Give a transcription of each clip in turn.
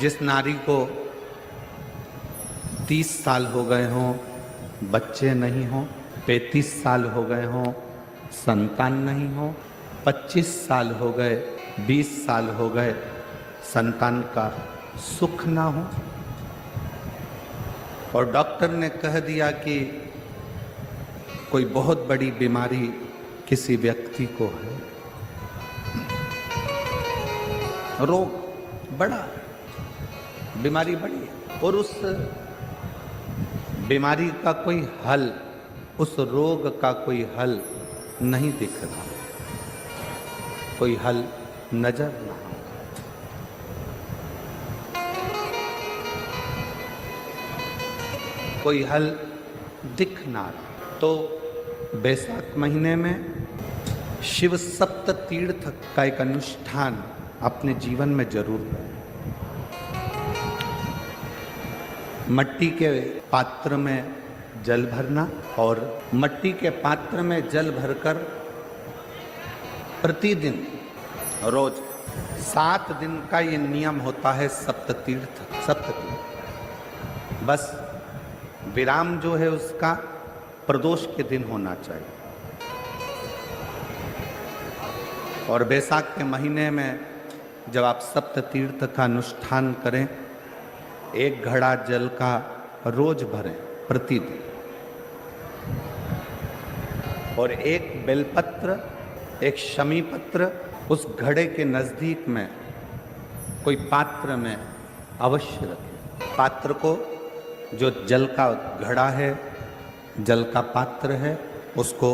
जिस नारी को 30 साल हो गए हों, बच्चे नहीं हों, 35 साल हो गए हों, संतान नहीं हो, 25 साल हो गए, 20 साल हो गए, संतान का सुख ना हो, और डॉक्टर ने कह दिया कि कोई बहुत बड़ी बीमारी किसी व्यक्ति को है, रोग बड़ा, बीमारी बड़ी है, और उस बीमारी का कोई हल, उस रोग का कोई हल नहीं दिख रहा, कोई हल नजर ना हो। कोई हल दिख ना रहा, तो बैसाख महीने में शिव सप्त तीर्थ का एक अनुष्ठान अपने जीवन में जरूर करें। मट्टी के पात्र में जल भरना, और मट्टी के पात्र में जल भरकर प्रतिदिन रोज 7 दिन का ये नियम होता है सप्ततीर्थ। बस विराम जो है उसका प्रदोष के दिन होना चाहिए, और बैसाख के महीने में जब आप सप्ततीर्थ का अनुष्ठान करें, 1 घड़ा जल का रोज भरें प्रतिदिन, और 1 बेलपत्र, 1 शमी पत्र उस घड़े के नजदीक में कोई पात्र में अवश्य रखें। पात्र को, जो जल का घड़ा है, जल का पात्र है, उसको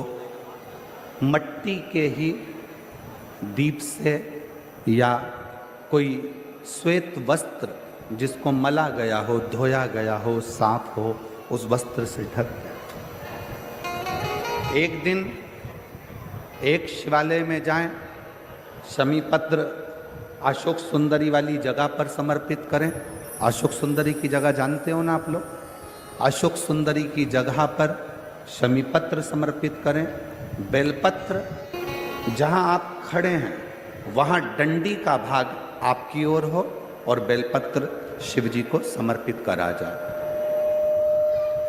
मट्टी के ही दीप से या कोई श्वेत वस्त्र जिसको मला गया हो, धोया गया हो, साफ हो, उस वस्त्र से ढक दें। एक दिन एक शिवालय में जाएं, शमी पत्र अशोक सुंदरी वाली जगह पर समर्पित करें। अशोक सुंदरी की जगह जानते हो ना आप लोग? अशोक सुंदरी की जगह पर शमी पत्र समर्पित करें। बेलपत्र, जहां आप खड़े हैं वहां डंडी का भाग आपकी ओर हो, और बेलपत्र शिव जी को समर्पित करा जाए।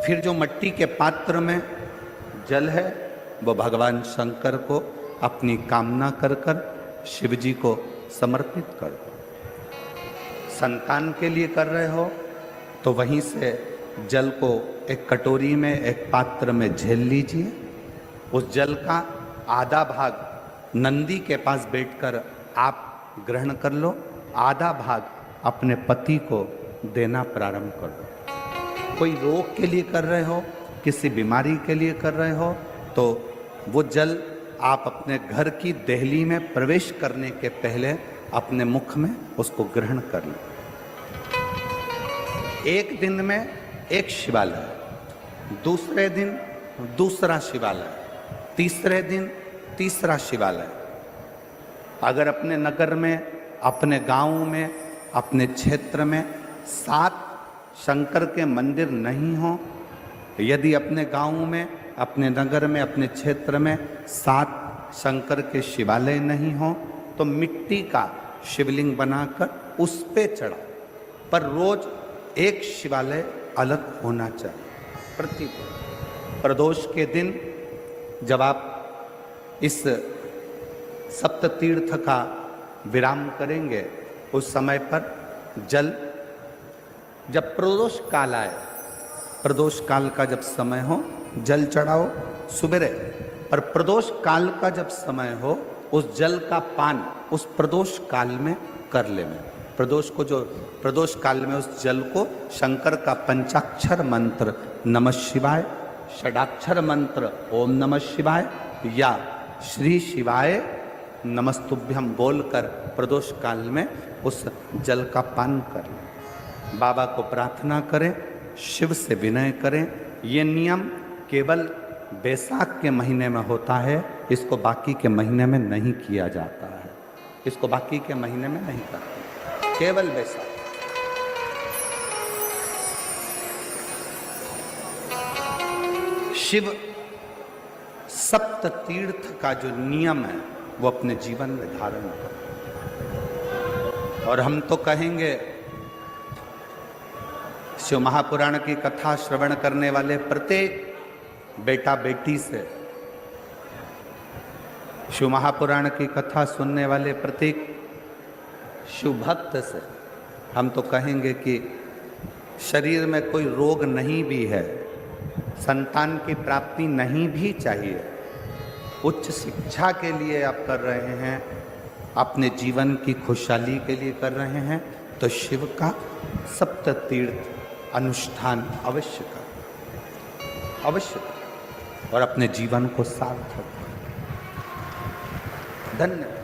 फिर जो मट्टी के पात्र में जल है, वो भगवान शंकर को अपनी कामना कर कर शिव जी को समर्पित कर दो। संतान के लिए कर रहे हो तो वहीं से जल को एक कटोरी में, एक पात्र में झेल लीजिए। उस जल का आधा भाग नंदी के पास बैठकर आप ग्रहण कर लो, आधा भाग अपने पति को देना प्रारंभ कर दो। कोई रोग के लिए कर रहे हो, किसी बीमारी के लिए कर रहे हो, तो वो जल आप अपने घर की देहली में प्रवेश करने के पहले अपने मुख में उसको ग्रहण कर लो। एक दिन में एक शिवालय, दूसरे दिन दूसरा शिवालय, तीसरे दिन तीसरा शिवालय। अगर अपने नगर में, अपने गांव में, अपने क्षेत्र में 7 शंकर के मंदिर नहीं हो, यदि अपने गांव में, अपने नगर में, अपने क्षेत्र में 7 शंकर के शिवालय नहीं हो, तो मिट्टी का शिवलिंग बनाकर उस पे चढ़ा, पर रोज एक शिवालय अलग होना चाहिए प्रतिदिन। प्रदोष के दिन जब आप इस सप्ततीर्थ का विराम करेंगे, उस समय पर जल, जब प्रदोष काल आए, प्रदोष काल का जब समय हो, जल चढ़ाओ सुबेरे, पर प्रदोष काल का जब समय हो, उस जल का पान उस प्रदोष काल में कर लेना। प्रदोष को, जो प्रदोष काल में उस जल को शंकर का पंचाक्षर मंत्र नमः शिवाय, षडाक्षर मंत्र ओम नमः शिवाय या श्री शिवाय नमस्तुभ्यम बोलकर प्रदोष काल में उस जल का पान कर लें। बाबा को प्रार्थना करें, शिव से विनय करें। ये नियम केवल बैसाख के महीने में होता है, इसको बाकी के महीने में नहीं किया जाता है। इसको बाकी के महीने में नहीं करते, केवल बैसाख। शिव सप्त तीर्थ का जो नियम है वो अपने जीवन में धारण करें। और हम तो कहेंगे शिव महापुराण की कथा श्रवण करने वाले प्रत्येक बेटा बेटी से, शिव महापुराण की कथा सुनने वाले प्रत्येक शिव भक्त से हम तो कहेंगे कि शरीर में कोई रोग नहीं भी है, संतान की प्राप्ति नहीं भी चाहिए, उच्च शिक्षा के लिए आप कर रहे हैं, अपने जीवन की खुशहाली के लिए कर रहे हैं, तो शिव का सप्त तीर्थ अनुष्ठान अवश्य करें, अवश्य करें और अपने जीवन को सार्थक करें। धन्यवाद।